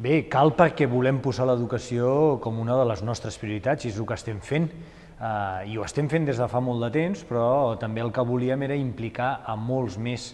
Bé, cal perquè volem posar l'educació com una de les nostres prioritats i és el que estem fent. I ho estem fent des de fa molt de temps, però també el que volíem era implicar a molts més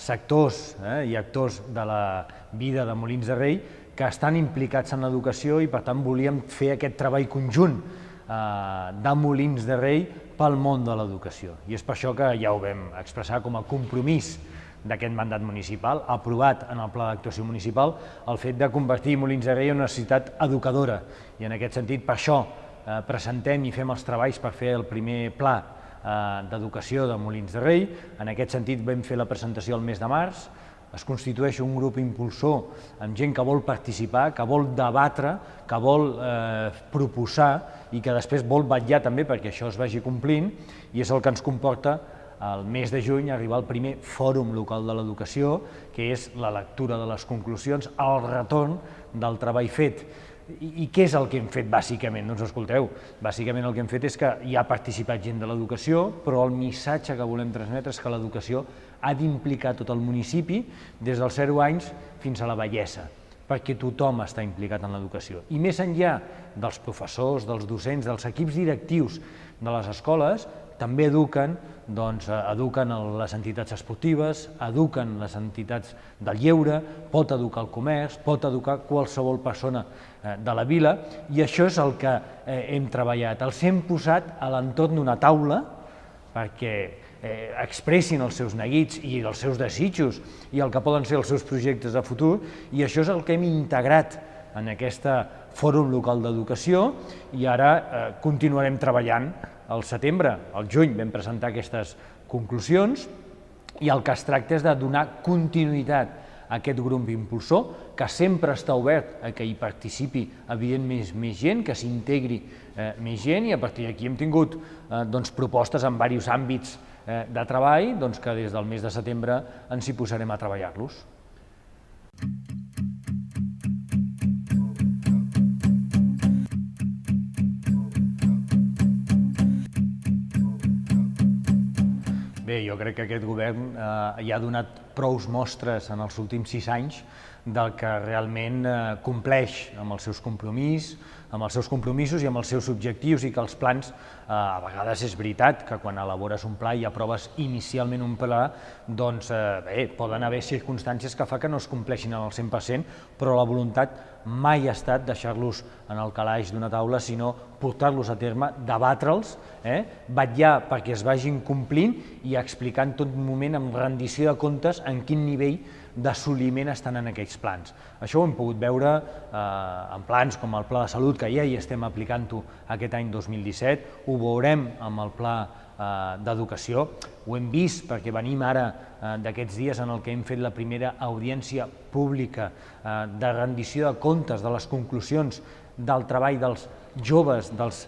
sectors i actors de la vida de Molins de Rei que estan implicats en l'educació i per tant volíem fer aquest treball conjunt de Molins de Rei pel món de l'educació. I és per això que ja ho vam expressar com a compromís d'aquest mandat municipal, aprovat en el Pla d'Actuació Municipal, el fet de convertir Molins de Rei en una ciutat educadora. I en aquest sentit, per això presentem i fem els treballs per fer el primer pla d'educació de Molins de Rei. En aquest sentit vam fer la presentació el mes de març, es constitueix un grup impulsor amb gent que vol participar, que vol debatre, que vol proposar i que després vol vetllar també perquè això es vagi complint, i és el que ens comporta el mes de juny arribar al primer Fòrum Local de l'Educació, que és la lectura de les conclusions, el retorn del treball fet. I què és el que hem fet bàsicament? Doncs escolteu, bàsicament el que hem fet és que hi ha participat gent de l'educació, però el missatge que volem transmetre és que l'educació ha d'implicar tot el municipi des dels 0 anys fins a la vellesa, perquè tothom està implicat en l'educació. I més enllà dels professors, dels docents, dels equips directius de les escoles, també eduquen les entitats esportives, eduquen les entitats del lleure, pot educar el comerç, pot educar qualsevol persona de la vila, i això és el que hem treballat. Els hem posat a l'entorn d'una taula perquè expressin els seus neguits i els seus desitjos i el que poden ser els seus projectes de futur, i això és el que hem integrat en aquest Fòrum Local d'Educació, i ara continuarem treballant. Al setembre, al juny, vam presentar aquestes conclusions i el que es tracta és de donar continuïtat a aquest grup impulsor, que sempre està obert a que hi participi, evidentment, més gent, que s'integri més gent, i a partir d'aquí hem tingut propostes en diversos àmbits de treball que des del mes de setembre ens hi posarem a treballar-los. Bé, jo crec que aquest govern ja ha donat prous mostres en els últims 6 anys del que realment compleix amb els seus compromisos i amb els seus objectius, i que els plans, a vegades és veritat que quan elabores un pla i aproves inicialment un pla, doncs bé, poden haver circumstàncies que fa que no es compleixin al 100%, però la voluntat mai ha estat deixar-los en el calaix d'una taula, sinó portar-los a terme, debatre'ls, vetllar perquè es vagin complint i explicar en tot moment amb rendició de comptes en quin nivell d'assoliment estan en aquells plans. Això ho hem pogut veure en plans com el Pla de Salut, que ja hi estem aplicant-ho aquest any 2017, ho veurem amb el Pla d'Educació, ho hem vist perquè venim ara d'aquests dies en el que hem fet la primera audiència pública de rendició de comptes de les conclusions del treball dels joves, dels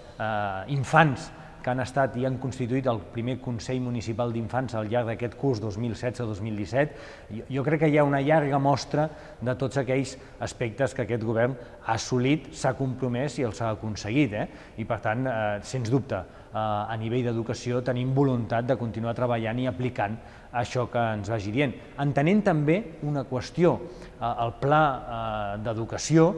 infants que han estat i han constituït el primer Consell Municipal d'Infants al llarg d'aquest curs 2016-2017. Jo crec que hi ha una llarga mostra de tots aquells aspectes que aquest govern ha assolit, s'ha compromès i els ha aconseguit. I per tant, sens dubte, a nivell d'educació tenim voluntat de continuar treballant i aplicant això que ens vagi dient. Entenent també una qüestió, el pla d'educació,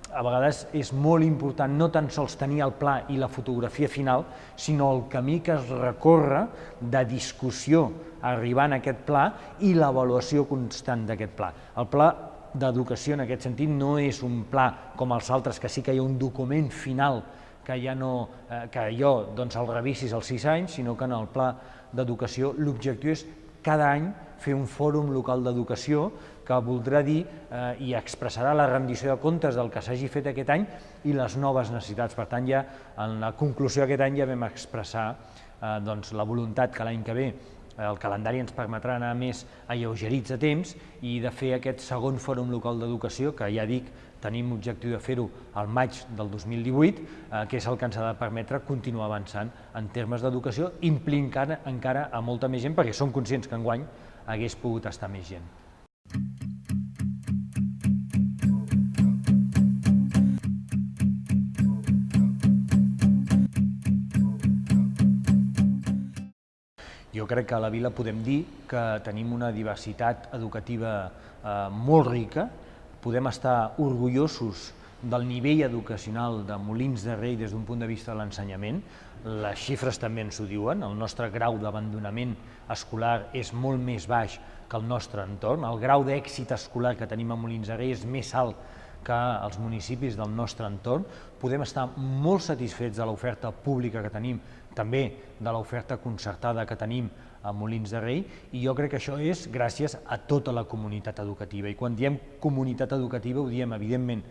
a vegades és molt important no tan sols tenir el pla i la fotografia final, sinó el camí que es recorre de discussió arribant a aquest pla i l'avaluació constant d'aquest pla. El pla d'educació en aquest sentit no és un pla com els altres, que sí que hi ha un document final que allò el revisis als 6 anys, sinó que en el pla d'educació l'objectiu és cada any fer un fòrum local d'educació que voldrà dir i expressarà la rendició de comptes del que s'hagi fet aquest any i les noves necessitats. Per tant, ja en la conclusió d'aquest any ja vam expressar la voluntat que l'any que ve el calendari ens permetrà anar més alleugerits a temps i de fer aquest segon fòrum local d'educació, que ja dic, tenim l'objectiu de fer-ho al maig del 2018, que és el que ens ha de permetre continuar avançant en termes d'educació, implicant encara a molta més gent, perquè som conscients que enguany hagués pogut estar més gent. Jo crec que a la vila podem dir que tenim una diversitat educativa molt rica, podem estar orgullosos del nivell educacional de Molins de Rei des d'un punt de vista de l'ensenyament. Les xifres també ens ho diuen, el nostre grau d'abandonament escolar és molt més baix que el nostre entorn, el grau d'èxit escolar que tenim a Molins de Rei és més alt que els municipis del nostre entorn. Podem estar molt satisfets de l'oferta pública que tenim, també de l'oferta concertada que tenim a Molins de Rei, i jo crec que això és gràcies a tota la comunitat educativa. I quan diem comunitat educativa ho diem, evidentment,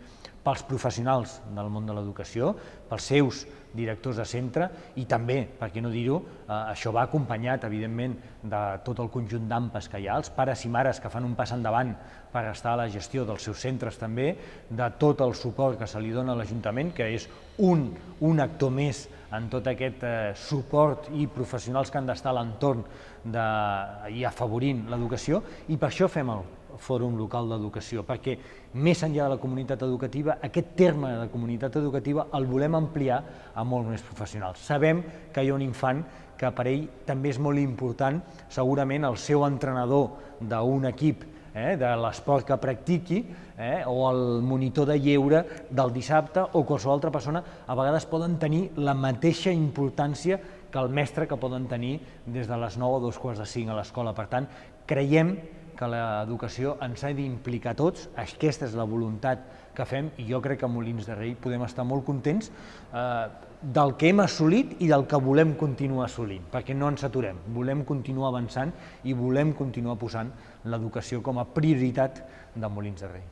pels professionals del món de l'educació, pels seus directors de centre i també, per què no dir-ho, això va acompanyat, evidentment, de tot el conjunt d'AMPAs que hi ha, els pares i mares que fan un pas endavant per estar a la gestió dels seus centres també, de tot el suport que se li dona a l'Ajuntament, que és un actor més en tot aquest suport i professionals que han d'estar a l'entorn i afavorint l'educació, i per això fem el Fòrum Local d'Educació, perquè més enllà de la comunitat educativa, aquest terme de comunitat educativa el volem ampliar a molts més professionals. Sabem que hi ha un infant que per ell també és molt important, segurament el seu entrenador d'un equip de l'esport que practiqui, o el monitor de lleure del dissabte, o qualsevol altra persona, a vegades poden tenir la mateixa importància que el mestre que poden tenir des de les 9 o 2:45 a l'escola. Per tant, creiem que l'educació ens ha d'implicar tots, aquesta és la voluntat que fem, i jo crec que a Molins de Rei podem estar molt contents del que hem assolit i del que volem continuar assolint, perquè no ens aturem, volem continuar avançant i volem continuar posant l'educació com a prioritat de Molins de Rei.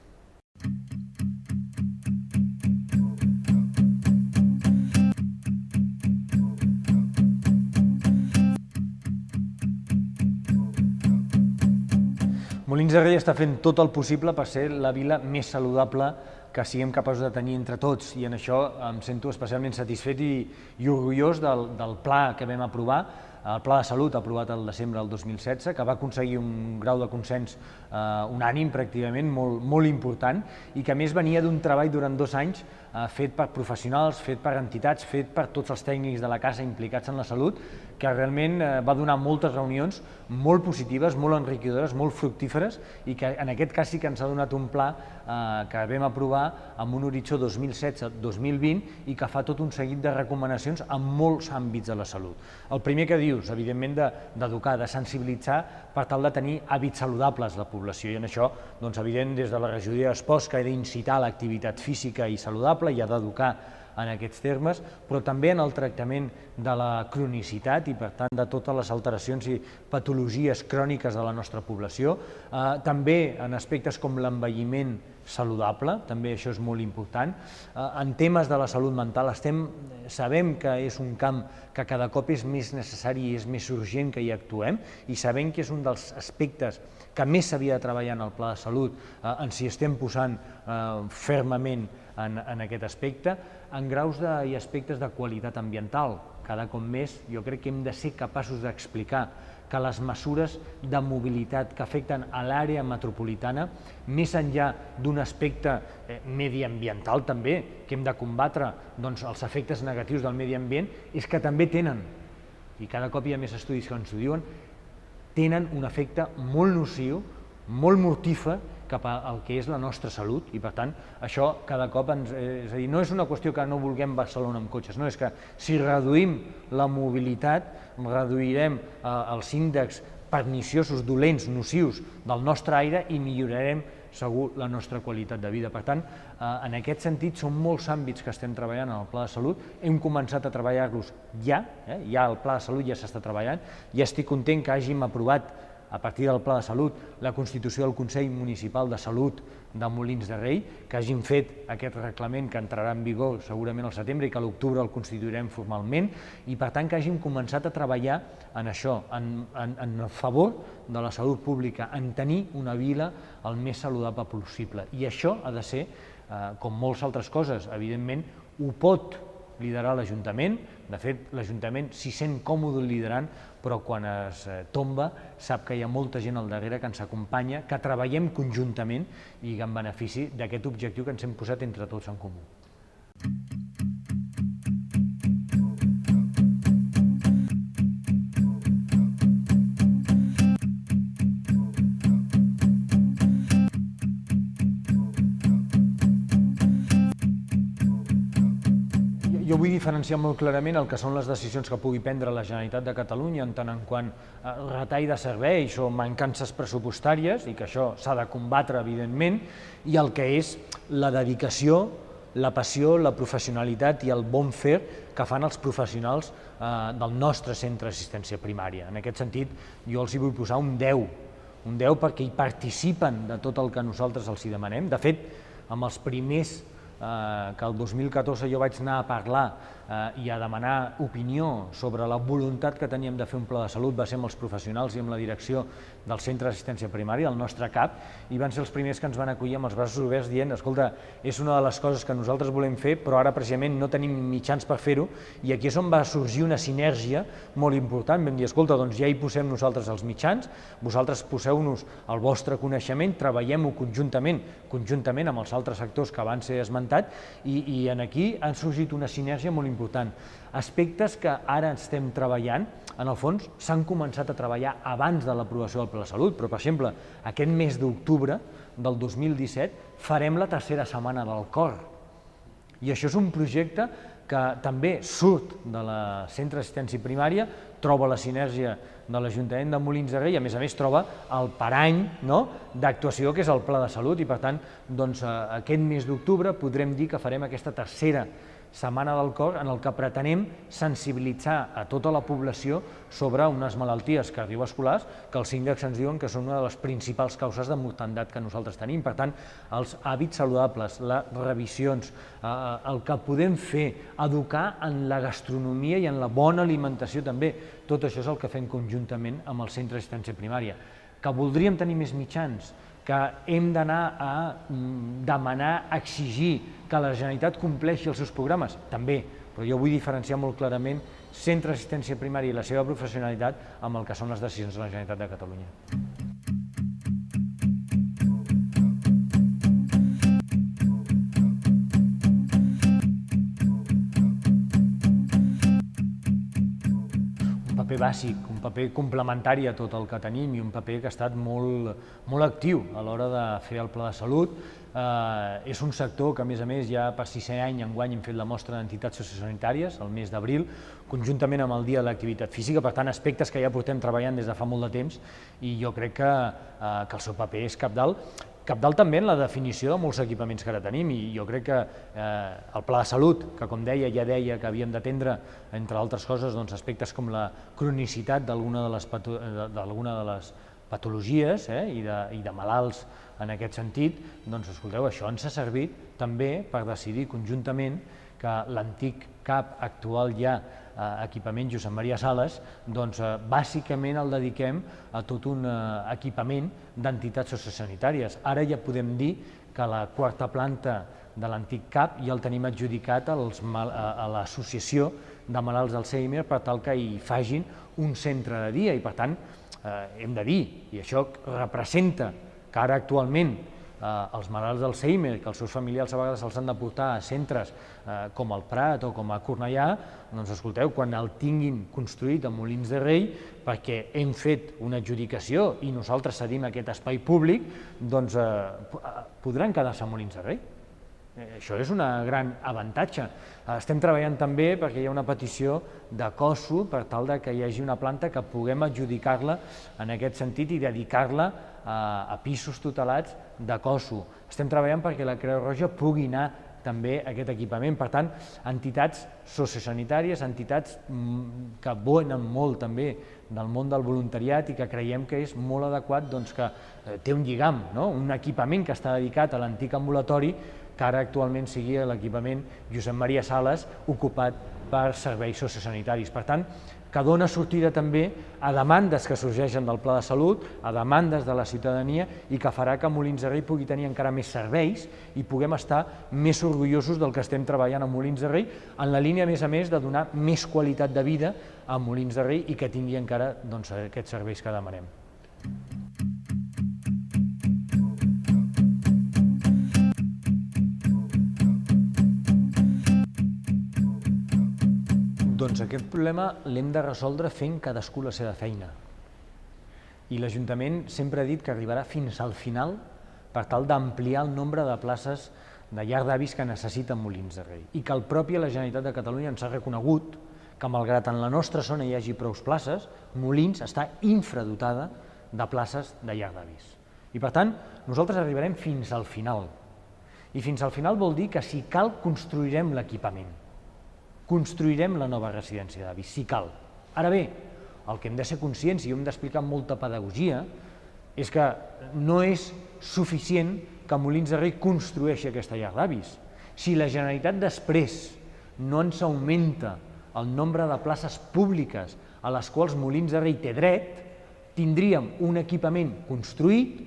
Molins de Rei està fent tot el possible per ser la vila més saludable que siguem capaços de tenir entre tots, i en això em sento especialment satisfet i orgullós del pla que vam aprovar, el Pla de Salut aprovat el desembre del 2016, que va aconseguir un grau de consens unànim pràcticament molt important, i que a més venia d'un treball durant 2 anys fet per professionals, fet per entitats, fet per tots els tècnics de la casa implicats en la salut, que realment va donar moltes reunions molt positives, molt enriquidores, molt fructíferes, i que en aquest cas sí que ens ha donat un pla que vam aprovar amb un horitzó 2016-2020 i que fa tot un seguit de recomanacions en molts àmbits de la salut. El primer que dius, evidentment, d'educar, de sensibilitzar per tal de tenir hàbits saludables la població, i en això, doncs, evident, des de la regidoria d'Esports, que ha d'incitar l'activitat física i saludable i ha d'educar en aquests termes, però també en el tractament de la cronicitat i, per tant, de totes les alteracions i patologies cròniques de la nostra població, també en aspectes com l'envelliment saludable, també això és molt important. En temes de la salut mental sabem que és un camp que cada cop és més necessari i és més urgent que hi actuem, i sabem que és un dels aspectes que més s'havia de treballar en el Pla de Salut, ens hi estem posant fermament en aquest aspecte, en graus i aspectes de qualitat ambiental. Cada cop més jo crec que hem de ser capaços d'explicar que les mesures de mobilitat que afecten a l'àrea metropolitana, més enllà d'un aspecte mediambiental també, que hem de combatre els efectes negatius del medi ambient, és que també tenen, i cada cop hi ha més estudis que ens ho diuen, tenen un efecte molt nociu, molt mortífer cap al que és la nostra salut, i per tant això cada cop és a dir, no és una qüestió que no vulguem Barcelona amb cotxes, no, és que si reduïm la mobilitat, reduirem els índexs perniciosos, dolents, nocius del nostre aire i millorarem segur la nostra qualitat de vida. Per tant, en aquest sentit, són molts àmbits que estem treballant en el Pla de Salut, hem començat a treballar-los ja el Pla de Salut ja s'està treballant, i estic content que hàgim aprovat a partir del Pla de Salut la constitució del Consell Municipal de Salut de Molins de Rei, que hàgim fet aquest reglament que entrarà en vigor segurament al setembre i que a l'octubre el constituirem formalment, i per tant que hàgim començat a treballar en això, en favor de la salut pública, en tenir una vila el més saludable possible. I això ha de ser, com moltes altres coses, evidentment, ho pot liderar l'Ajuntament. De fet, l'Ajuntament s'hi sent còmode liderant, però quan es tomba sap que hi ha molta gent al darrere que ens acompanya, que treballem conjuntament i en benefici d'aquest objectiu que ens hem posat entre tots en comú. Jo vull diferenciar molt clarament el que són les decisions que pugui prendre la Generalitat de Catalunya en tant en quant a retall de serveis o mancances pressupostàries, i que això s'ha de combatre, evidentment, i el que és la dedicació, la passió, la professionalitat i el bon fer que fan els professionals del nostre centre d'assistència primària. En aquest sentit, jo els hi vull posar un 10 perquè hi participen de tot el que nosaltres els hi demanem. De fet, amb els primers que el 2014 jo vaig anar a parlar i a demanar opinió sobre la voluntat que teníem de fer un pla de salut, va ser amb els professionals i amb la direcció del centre d'assistència primària, el nostre CAP, i van ser els primers que ens van acollir amb els braços oberts dient, escolta, és una de les coses que nosaltres volem fer, però ara precisament no tenim mitjans per fer-ho, i aquí és on va sorgir una sinergia molt important. Vam dir, escolta, doncs ja hi posem nosaltres els mitjans, vosaltres poseu-nos el vostre coneixement, treballem-ho conjuntament amb els altres sectors que van ser esmentats, i aquí han sorgit una sinergia molt important. Aspectes que ara estem treballant, en el fons, s'han començat a treballar abans de l'aprovació del Pla de Salut, però, per exemple, aquest mes d'octubre del 2017 farem la tercera setmana del cor. I això és un projecte que també surt de la centre d'assistència primària, troba la sinergia de l'Ajuntament de Molins de Rei i, a més, troba el parany d'actuació que és el Pla de Salut, i, per tant, aquest mes d'octubre podrem dir que farem aquesta tercera Setmana del Cor, en el que pretenem sensibilitzar a tota la població sobre unes malalties cardiovasculars que els índexs ens diuen que són una de les principals causes de mortandat que nosaltres tenim. Per tant, els hàbits saludables, les revisions, el que podem fer, educar en la gastronomia i en la bona alimentació també, tot això és el que fem conjuntament amb el centre d'assistència primària. Que voldríem tenir més mitjans, que hem d'anar a demanar, exigir que la Generalitat compleixi els seus programes, també, però jo vull diferenciar molt clarament centre d'assistència primària i la seva professionalitat amb el que són les decisions de la Generalitat de Catalunya. Un paper bàsic, un paper complementari a tot el que tenim i un paper que ha estat molt actiu a l'hora de fer el Pla de Salut. És un sector que, a més, ja per 6è any enguany hem fet la mostra d'entitats sociosanitàries, el mes d'abril, conjuntament amb el Dia de l'Activitat Física, per tant, aspectes que ja portem treballant des de fa molt de temps, i jo crec que el seu paper és cabdal també en la definició de molts equipaments que ara tenim, i jo crec que el Pla de Salut, que com deia, ja deia que havíem d'atendre, entre altres coses, aspectes com la cronicitat d'alguna de les patologies i de malalts en aquest sentit, doncs escolteu, això ens ha servit també per decidir conjuntament que l'antic CAP actual ja equipament Josep Maria Sales, doncs bàsicament el dediquem a tot un equipament d'entitats sociosanitàries. Ara ja podem dir que la quarta planta de l'antic CAP ja el tenim adjudicat a l'Associació de Malalts d'Alzheimer per tal que hi facin un centre de dia, i per tant hem de dir, i això representa que ara actualment els malalts d'Alzheimer, que els seus familiars a vegades els han de portar a centres com el Prat o com a Cornellà, doncs escolteu, quan el tinguin construït a Molins de Rei, perquè hem fet una adjudicació i nosaltres cedim aquest espai públic, doncs podran quedar-se a Molins de Rei. Això és un gran avantatge. Estem treballant també perquè hi ha una petició de COSU per tal que hi hagi una planta que puguem adjudicar-la en aquest sentit i dedicar-la a pisos tutelats de COSU. Estem treballant perquè la Creu Roja pugui anar també a aquest equipament. Per tant, entitats sociosanitàries, entitats que venen molt també del món del voluntariat i que creiem que és molt adequat, que té un lligam, un equipament que està dedicat a l'antic ambulatori, que ara actualment sigui l'equipament Josep Maria Sales, ocupat per serveis sociosanitaris. Per tant, que dona sortida també a demandes que sorgeixen del Pla de Salut, a demandes de la ciutadania, i que farà que Molins de Rei pugui tenir encara més serveis i puguem estar més orgullosos del que estem treballant a Molins de Rei, en la línia, a més, de donar més qualitat de vida a Molins de Rei i que tingui encara aquests serveis que demanem. Doncs aquest problema l'hem de resoldre fent cadascú la seva feina. I l'Ajuntament sempre ha dit que arribarà fins al final per tal d'ampliar el nombre de places de llar d'avis que necessiten Molins de Rei i que la Generalitat de Catalunya ens ha reconegut que malgrat en la nostra zona hi hagi prou places, Molins està infradotada de places de llar d'avis. I per tant, nosaltres arribarem fins al final. I fins al final vol dir que si cal construirem l'equipament, construirem la nova residència d'avis, si cal. Ara bé, el que hem de ser conscients i hem d'explicar amb molta pedagogia és que no és suficient que Molins de Rei construeixi aquesta llar d'avis. Si la Generalitat després no ens augmenta el nombre de places públiques a les quals Molins de Rei té dret, tindríem un equipament construït,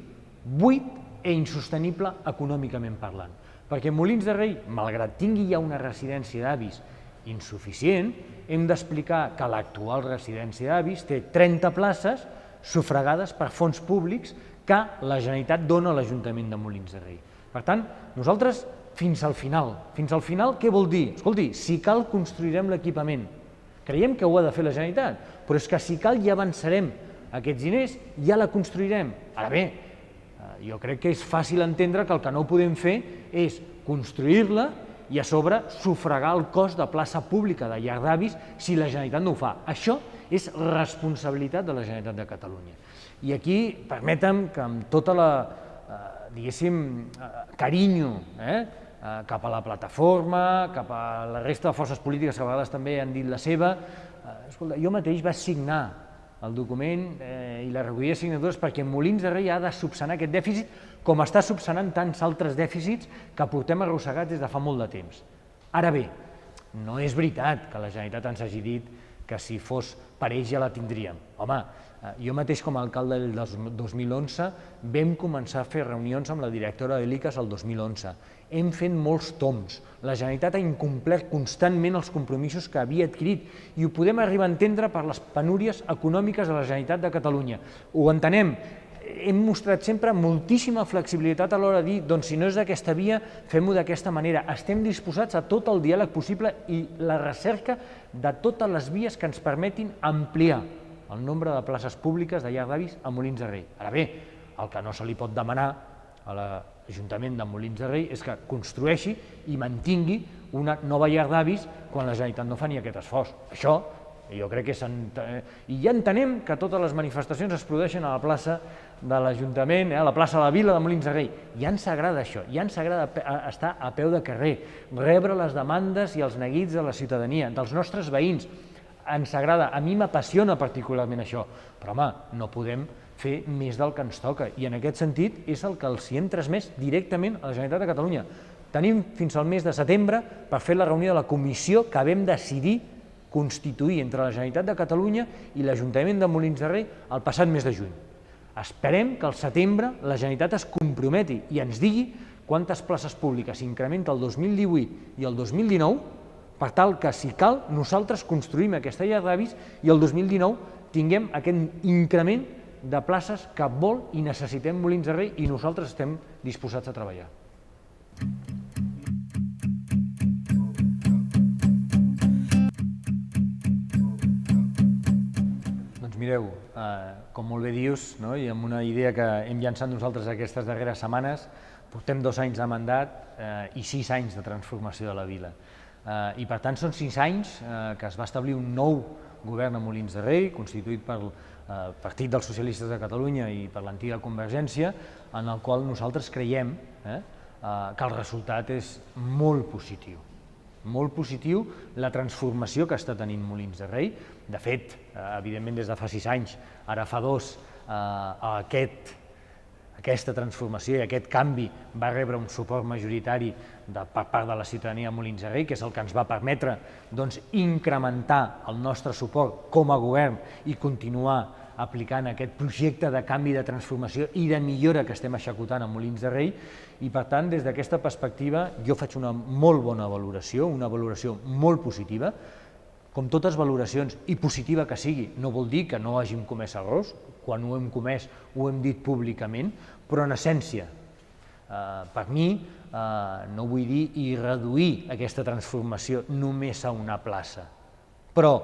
buit i insostenible econòmicament parlant. Perquè Molins de Rei, malgrat tingui ja una residència d'avis insuficient, hem d'explicar que l'actual residència d'avis té 30 places sufragades per fons públics que la Generalitat dona a l'Ajuntament de Molins de Rei. Per tant, nosaltres fins al final. Fins al final què vol dir? Escolti, si cal construirem l'equipament. Creiem que ho ha de fer la Generalitat, però és que si cal ja avançarem aquests diners, ja la construirem. Ara bé, jo crec que és fàcil entendre que el que no podem fer és construir-la i a sobre sufragar el cost de plaça pública de llar d'avis si la Generalitat no ho fa. Això és responsabilitat de la Generalitat de Catalunya. I aquí permetem que amb tota la, diguéssim, carinyo cap a la plataforma, cap a la resta de forces polítiques que a vegades també han dit la seva, escolta, jo mateix vaig signar el document i la recollida de signatures perquè Molins de Rei ha de subsanar aquest dèficit com està subsanant tants altres dèficits que portem arrossegats des de fa molt de temps. Ara bé, no és veritat que la Generalitat ens hagi dit que si fos per ells ja la tindríem. Home, jo mateix com a alcalde del 2011 vam començar a fer reunions amb la directora de l'ICAS el 2011. Hem fet molts toms. La Generalitat ha incomplert constantment els compromisos que havia adquirit i ho podem arribar a entendre per les penúries econòmiques de la Generalitat de Catalunya. Ho entenem. Hem mostrat sempre moltíssima flexibilitat a l'hora de dir, doncs si no és d'aquesta via, fem-ho d'aquesta manera. Estem disposats a tot el diàleg possible i la recerca de totes les vies que ens permetin ampliar el nombre de places públiques de llar d'avis a Molins de Rei. Ara bé, el que no se li pot demanar a l'Ajuntament de Molins de Rei és que construeixi i mantingui una nova llar d'avis quan la Generalitat no fa ni aquest esforç. Això jo crec que i ja entenem que totes les manifestacions es produeixen a la plaça de l'Ajuntament, a la plaça de la Vila de Molins de Rei. Ja ens agrada això, ja ens agrada estar a peu de carrer, rebre les demandes i els neguits de la ciutadania, dels nostres veïns. Ens agrada, a mi m'apassiona particularment això, però home, no podem fer més del que ens toca i en aquest sentit és el que els hi hem transmès directament a la Generalitat de Catalunya. Tenim fins al mes de setembre per fer la reunió de la comissió que vam decidir constituir entre la Generalitat de Catalunya i l'Ajuntament de Molins de Rei el passat mes de juny. Esperem que al setembre la Generalitat es comprometi i ens digui quantes places públiques s'incrementa el 2018 i el 2019 per tal que, si cal, nosaltres construïm aquesta llar d'avis i el 2019 tinguem aquest increment de places que vol i necessitem Molins de Rei i nosaltres estem disposats a treballar. Mireu, com molt bé dius, i amb una idea que hem llançat nosaltres aquestes darreres setmanes, portem 2 anys de mandat i 6 anys de transformació de la vila. I per tant són 6 anys que es va establir un nou govern a Molins de Rei, constituït pel Partit dels Socialistes de Catalunya i per l'antiga Convergència, en el qual nosaltres creiem que el resultat és molt positiu. Molt positiu la transformació que està tenint Molins de Rei. De fet, evidentment des de fa 6 anys, ara fa 2, aquesta transformació i aquest canvi va rebre un suport majoritari per part de la ciutadania de Molins de Rei, que és el que ens va permetre incrementar el nostre suport com a govern i continuar aplicant aquest projecte de canvi, de transformació i de millora que estem executant a Molins de Rei. I per tant, des d'aquesta perspectiva, jo faig una molt bona valoració, una valoració molt positiva, com totes valoracions, i positiva que sigui. No vol dir que no hàgim comès errors, quan ho hem comès ho hem dit públicament, però en essència, per mi, no vull dir i reduir aquesta transformació només a una plaça, però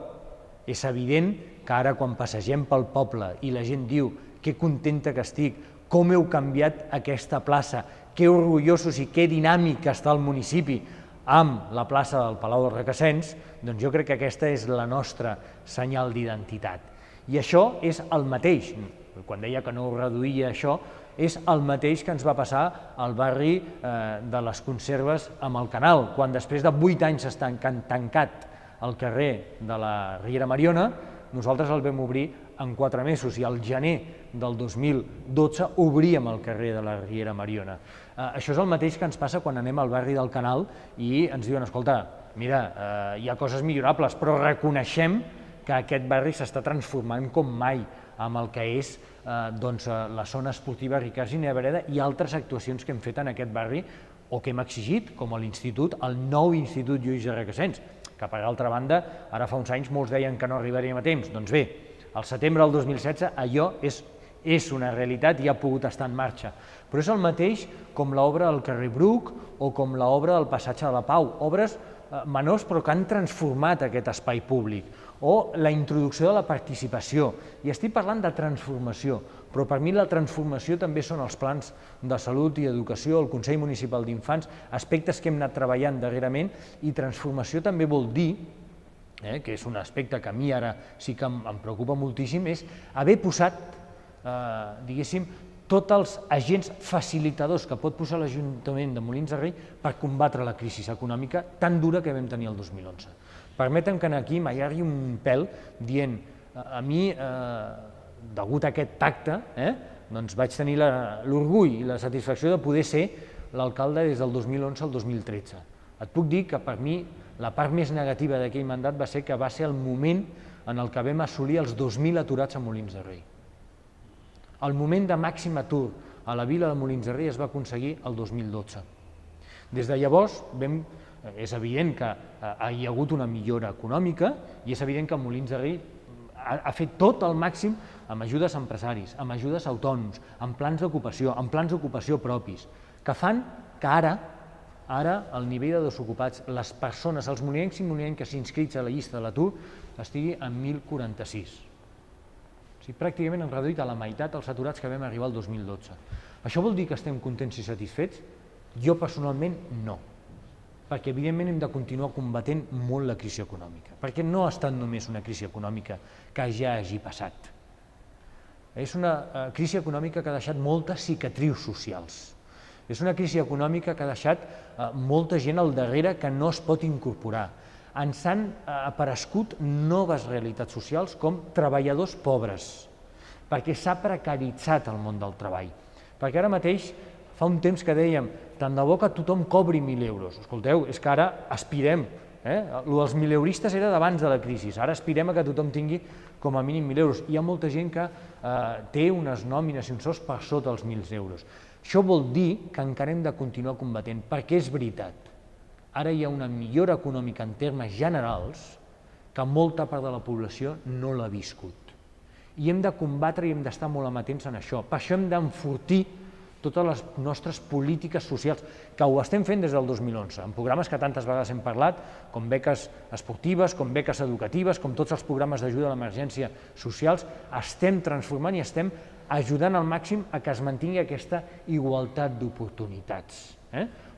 és evident que ara quan passegem pel poble i la gent diu que contenta que estic, com heu canviat aquesta plaça, que orgullosos i que dinàmic està el municipi amb la plaça del Palau dels Requesens, doncs jo crec que aquesta és la nostra senyal d'identitat. I això és el mateix, quan deia que no ho reduïa això, és el mateix que ens va passar al barri de les Conserves amb el Canal, quan després de 8 anys està tancat el carrer de la Riera Mariona, nosaltres el vam obrir en 4 mesos i al gener del 2012 obríem el carrer de la Riera Mariona. Això és el mateix que ens passa quan anem al barri del Canal i ens diuen, escolta, mira, hi ha coses millorables, però reconeixem que aquest barri s'està transformant com mai amb el que és la zona esportiva Ricard Giner Vereda i altres actuacions que hem fet en aquest barri o que hem exigit, com l'institut, el nou Institut Lluís de Requesens, que per altra banda, ara fa uns anys molts deien que no arribaríem a temps. Doncs bé, al setembre del 2016 allò és una realitat i ha pogut estar en marxa. Però és el mateix com l'obra del carrer Bruc o com l'obra del Passatge de la Pau, obres menors però que han transformat aquest espai públic, o la introducció de la participació. I estic parlant de transformació, però per mi la transformació també són els plans de salut i educació, el Consell Municipal d'Infants, aspectes que hem anat treballant darrerament, i transformació també vol dir, que és un aspecte que a mi ara sí que em preocupa moltíssim, és haver posat, diguéssim, tots els agents facilitadors que pot posar l'Ajuntament de Molins de Rei per combatre la crisi econòmica tan dura que vam tenir el 2011. Permetem que aquí m'allargui un pèl dient, a mi, degut a aquest tacte, doncs vaig tenir l'orgull i la satisfacció de poder ser l'alcalde des del 2011 al 2013. Et puc dir que per mi la part més negativa d'aquell mandat va ser que va ser el moment en el que vam assolir els 2.000 aturats a Molins de Rei. El moment de màxim atur a la vila de Molins de Rei es va aconseguir el 2012. Des de llavors és evident que hi ha hagut una millora econòmica i és evident que Molins de Rei ha fet tot el màxim amb ajudes a empresaris, amb ajudes a autònoms, amb plans d'ocupació propis, que fan que ara el nivell de desocupats, les persones, els molinencs i molinenques inscrits a la llista de l'atur estigui en 1.046. Pràcticament hem reduït a la meitat els aturats que vam arribar al 2012. Això vol dir que estem contents i satisfets? Jo personalment no, perquè evidentment hem de continuar combatent molt la crisi econòmica, perquè no ha estat només una crisi econòmica que ja hagi passat. És una crisi econòmica que ha deixat moltes cicatrius socials. És una crisi econòmica que ha deixat molta gent al darrere que no es pot incorporar. Ens han aparegut noves realitats socials com treballadors pobres, perquè s'ha precaritzat el món del treball. Perquè ara mateix, fa un temps que dèiem, tant de bo que tothom cobri 1.000 euros. Escolteu, és que ara aspirem, els 1.000 euristes era d'abans de la crisi, ara aspirem a que tothom tingui com a mínim 1.000 euros. Hi ha molta gent que té unes nòmines i uns sous per sota els 1.000 euros. Això vol dir que encara hem de continuar combatent, perquè és veritat. Ara hi ha una millora econòmica en termes generals que molta part de la població no l'ha viscut. I hem de combatre i hem d'estar molt amatents en això. Per això hem d'enfortir totes les nostres polítiques socials, que ho estem fent des del 2011, en programes que tantes vegades hem parlat, com beques esportives, com beques educatives, com tots els programes d'ajuda a l'emergència socials, estem transformant i estem ajudant al màxim a que es mantingui aquesta igualtat d'oportunitats.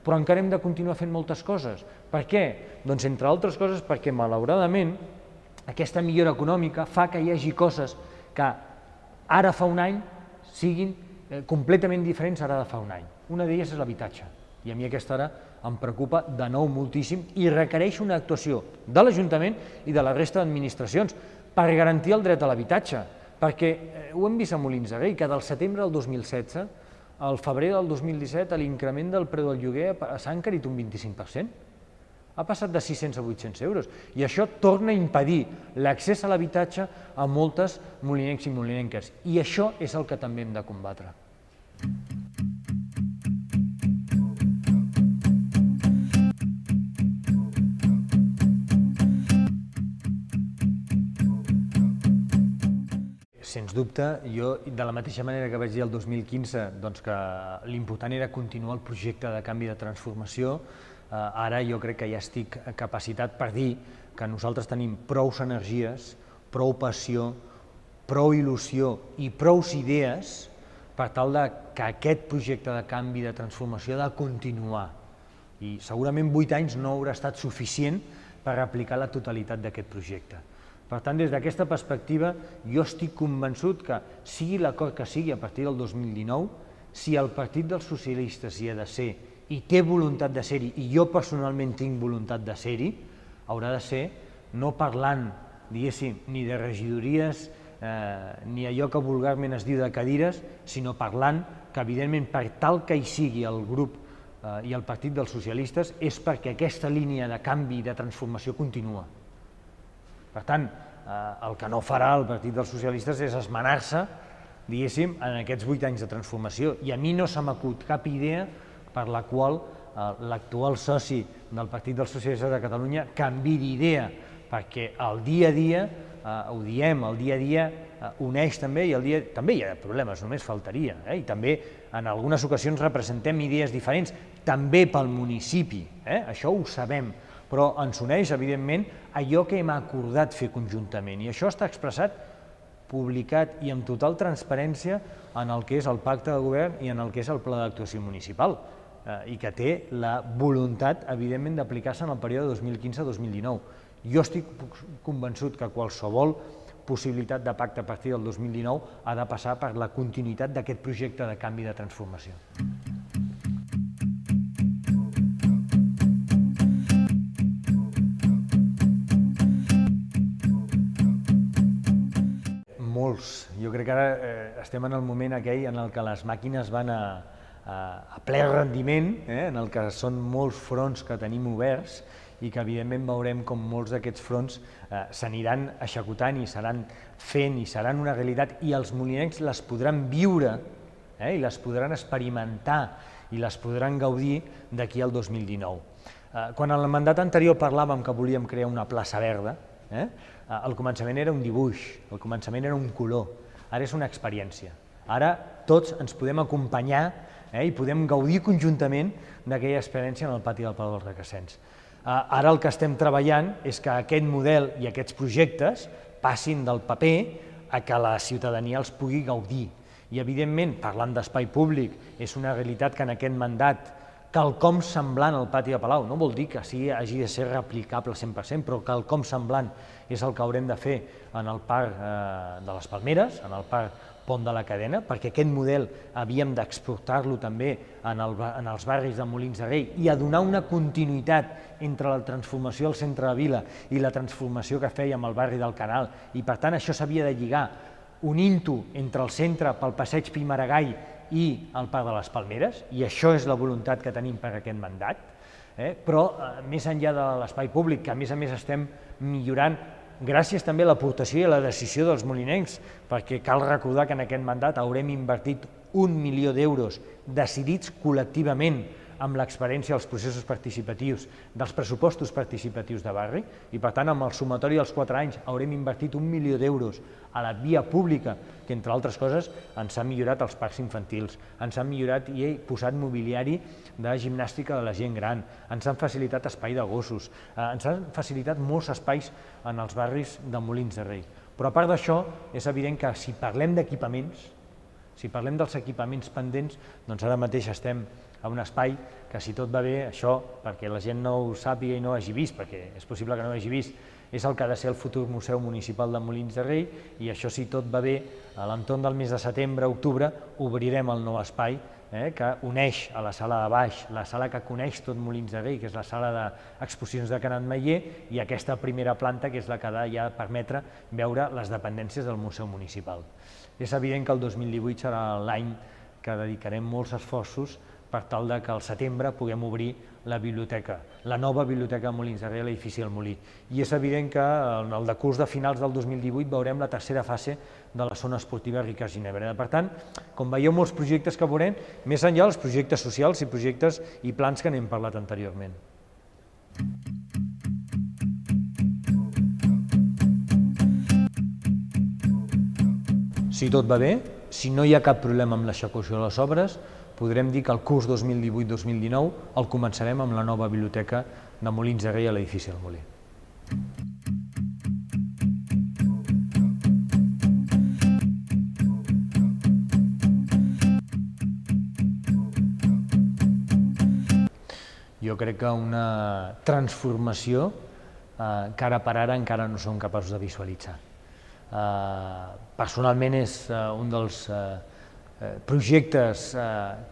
Però encara hem de continuar fent moltes coses. Per què? Doncs, entre altres coses, perquè, malauradament, aquesta millora econòmica fa que hi hagi coses que ara fa un any siguin completament diferents ara de fa un any. Una d'elles és l'habitatge, i a mi aquesta ara em preocupa de nou moltíssim i requereix una actuació de l'Ajuntament i de la resta d'administracions per garantir el dret a l'habitatge, perquè ho hem vist a Molins de Rei, que del setembre del 2016 al febrer del 2017 l'increment del preu del lloguer s'ha encarit un 25%. Ha passat de 600 a 800 euros. I això torna a impedir l'accés a l'habitatge a moltes molinencs i molinenques. I això és el que també hem de combatre. Sens dubte, jo, de la mateixa manera que vaig dir el 2015 que l'important era continuar el projecte de canvi de transformació, ara jo crec que ja estic capacitat per dir que nosaltres tenim prou energies, prou passió, prou il·lusió i prou idees per tal que aquest projecte de canvi, de transformació, ha de continuar. I segurament 8 anys no haurà estat suficient per aplicar la totalitat d'aquest projecte. Per tant, des d'aquesta perspectiva, jo estic convençut que sigui l'acord que sigui a partir del 2019, si el Partit dels Socialistes hi ha de ser i té voluntat de ser-hi, i jo personalment tinc voluntat de ser-hi, haurà de ser no parlant, diguéssim, ni de regidories, ni allò que vulgarment es diu de cadires, sinó parlant que, evidentment, per tal que hi sigui el grup i el Partit dels Socialistes és perquè aquesta línia de canvi i de transformació continua. Per tant, el que no farà el Partit dels Socialistes és esmenar-se, diguéssim, en aquests 8 anys de transformació. I a mi no se m'acut cap idea per la qual l'actual soci del Partit dels Socialistes de Catalunya canviï d'idea, perquè el dia a dia, ho diem, el dia a dia uneix també, i també hi ha problemes, només faltaria, i també en algunes ocasions representem idees diferents, també pel municipi, això ho sabem, però ens uneix, evidentment, allò que hem acordat fer conjuntament, i això està expressat, publicat i amb total transparència en el que és el pacte de govern i en el que és el pla d'actuació municipal, i que té la voluntat, evidentment, d'aplicar-se en el període 2015-2019. Jo estic convençut que qualsevol possibilitat de pacte a partir del 2019 ha de passar per la continuïtat d'aquest projecte de canvi i de transformació. Molts. Jo crec que ara estem en el moment aquell en el que les màquines van a ple rendiment, en el que són molts fronts que tenim oberts, i que evidentment veurem com molts d'aquests fronts s'aniran executant i seran fent i seran una realitat, i els molinencs les podran viure i les podran experimentar i les podran gaudir d'aquí al 2019. Quan en el mandat anterior parlàvem que volíem crear una plaça verda, al començament era un dibuix, al començament era un color, ara és una experiència. Ara tots ens podem acompanyar i podem gaudir conjuntament d'aquella experiència en el pati del Palau dels Requesens. Ara el que estem treballant és que aquest model i aquests projectes passin del paper a que la ciutadania els pugui gaudir. I, evidentment, parlant d'espai públic, és una realitat que en aquest mandat quelcom semblant al pati de Palau, no vol dir que hagi de ser replicable 100%, però quelcom semblant és el que haurem de fer en el Parc de les Palmeres, en el Parc Pont de la Cadena, perquè aquest model havíem d'exportar-lo també en els barris de Molins de Rei i a donar una continuïtat entre la transformació al centre de vila i la transformació que fèiem al barri del Canal, i per tant això s'havia de lligar unint-ho entre el centre pel passeig Pi i Maragall i el Parc de les Palmeres, i això és la voluntat que tenim per aquest mandat, però més enllà de l'espai públic, que a més estem millorant gràcies també a l'aportació i a la decisió dels molinencs, perquè cal recordar que en aquest mandat haurem invertit 1 milió d'euros decidits col·lectivament amb l'experiència dels processos participatius, dels pressupostos participatius de barri, i per tant amb el sumatori dels 4 anys haurem invertit 1 milió d'euros a la via pública, que entre altres coses ens ha millorat els parcs infantils, ens han millorat i posat mobiliari de gimnàstica de la gent gran, ens han facilitat espai de gossos, ens han facilitat molts espais en els barris de Molins de Rei. Però a part d'això, és evident que si parlem d'equipaments, si parlem dels equipaments pendents, doncs ara mateix estem a un espai que, si tot va bé, això, perquè la gent no ho sàpiga i no ho hagi vist, perquè és possible que no ho hagi vist, és el que ha de ser el futur Museu Municipal de Molins de Rei, i això, si tot va bé, a l'entorn del mes de setembre-octubre obrirem el nou espai que uneix a la sala de baix, la sala que coneix tot Molins de Rei, que és la sala d'exposicions de Canat Maier, i aquesta primera planta, que és la que ha de permetre veure les dependències del Museu Municipal. És evident que el 2018 serà l'any que dedicarem molts esforços per tal que al setembre puguem obrir la biblioteca, la nova biblioteca de Molins de Rei a l'edifici del Molí. I és evident que en el decurs de finals del 2018 veurem la tercera fase de la zona esportiva Ricard Ginebra. Per tant, com veieu, molts projectes que veurem, més enllà dels projectes socials i projectes i plans que n'hem parlat anteriorment. Si tot va bé, si no hi ha cap problema amb l'execució de les obres, podrem dir que el curs 2018-2019 el començarem amb la nova biblioteca de Molins de Rei a l'edifici del Molí. Jo crec que una transformació que ara per ara encara no som capaços de visualitzar. Personalment és un dels projectes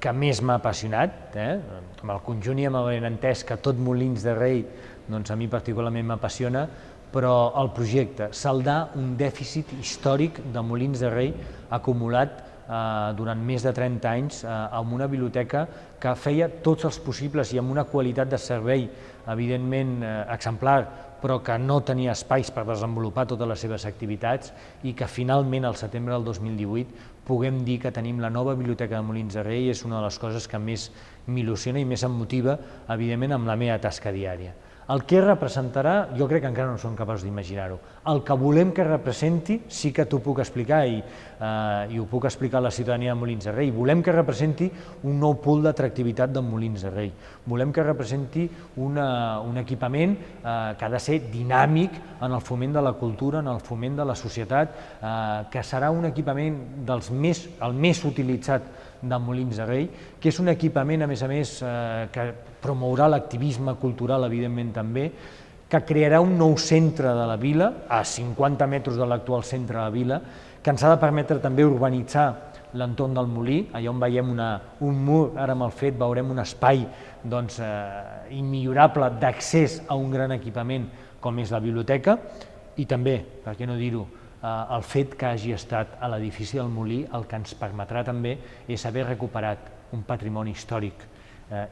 que més m'ha apassionat, amb el conjunt i amb el benentès que tot Molins de Rei a mi particularment m'apassiona, però el projecte, saldar un dèficit històric de Molins de Rei acumulat durant més de 30 anys amb una biblioteca que feia tots els possibles i amb una qualitat de servei evidentment exemplar, però que no tenia espais per desenvolupar totes les seves activitats i que finalment al setembre del 2018 puguem dir que tenim la nova biblioteca de Molins de Rei és una de les coses que més m'il·lusiona i més em motiva, evidentment, amb la meva tasca diària. El que representarà, jo crec que encara no som capaços d'imaginar-ho. El que volem que representi, sí que t'ho puc explicar i ho puc explicar a la ciutadania de Molins de Rei. Volem que representi un nou pool d'atractivitat de Molins de Rei. Volem que representi un equipament que ha de ser dinàmic en el foment de la cultura, en el foment de la societat, que serà un equipament el més utilitzat de Molins de Rei, que és un equipament, a més, que promourà l'activisme cultural, evidentment també, que crearà un nou centre de la vila, a 50 metres de l'actual centre de la vila, que ens ha de permetre també urbanitzar l'entorn del molí. Allà on veiem un mur, ara amb el fet veurem un espai immillorable d'accés a un gran equipament com és la biblioteca, i també, per què no dir-ho, el fet que hagi estat a l'edifici del molí el que ens permetrà també és haver recuperat un patrimoni històric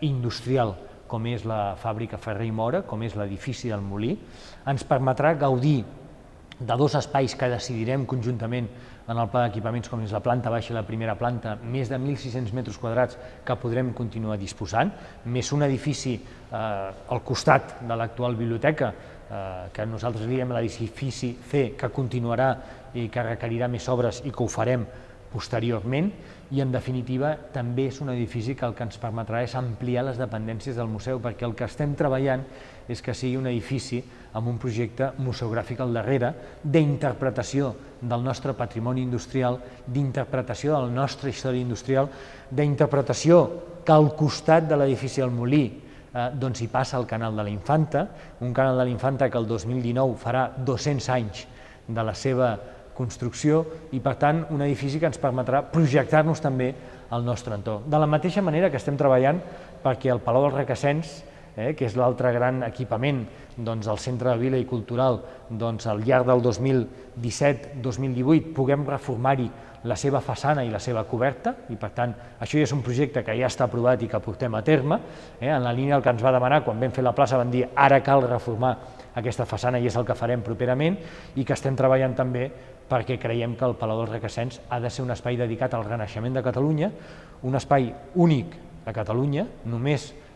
industrial com és la fàbrica Ferrer i Mora, com és l'edifici del molí, ens permetrà gaudir de dos espais que decidirem conjuntament en el pla d'equipaments, com és la planta baixa i la primera planta, més de 1.600 metres quadrats que podrem continuar disposant, més un edifici al costat de l'actual biblioteca, que nosaltres diem l'edifici C, que continuarà i que requerirà més obres i que ho farem posteriorment, i en definitiva també és un edifici que el que ens permetrà és ampliar les dependències del museu, perquè el que estem treballant és que sigui un edifici amb un projecte museogràfic al darrere, d'interpretació del nostre patrimoni industrial, d'interpretació de la nostra història industrial, d'interpretació que al costat de l'edifici del molí hi passa el Canal de la Infanta, un Canal de la Infanta que el 2019 farà 200 anys de la seva construcció i, per tant, un edifici que ens permetrà projectar-nos també al nostre entorn. De la mateixa manera que estem treballant perquè el Palau dels Requesens, que és l'altre gran equipament del Centre de Vila i Cultural, al llarg del 2017-2018 puguem reformar-hi la seva façana i la seva coberta, i per tant això ja és un projecte que ja està aprovat i que portem a terme, en la línia del que ens va demanar quan vam fer la plaça, van dir ara cal reformar aquesta façana i és el que farem properament, i que estem treballant també perquè creiem que el Palau dels Requesens ha de ser un espai dedicat al Renaixement de Catalunya, un espai únic a Catalunya,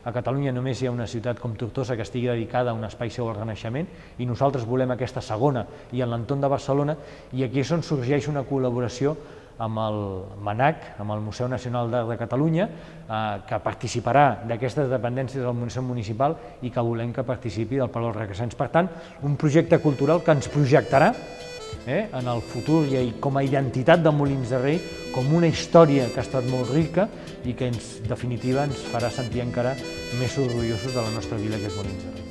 a Catalunya només hi ha una ciutat com Tortosa que estigui dedicada a un espai seu al Renaixement, i nosaltres volem aquesta segona i en l'entorn de Barcelona, i aquí és on sorgeix una col·laboració amb el MNAC, amb el Museu Nacional d'Art de Catalunya, que participarà d'aquestes dependències del Museu Municipal i que volem que participi del Palau dels Requesens. Per tant, un projecte cultural que ens projectarà en el futur i com a identitat de Molins de Rei, com una història que ha estat molt rica i que en definitiva ens farà sentir encara més orgullosos de la nostra vila, que és Molins de Rei.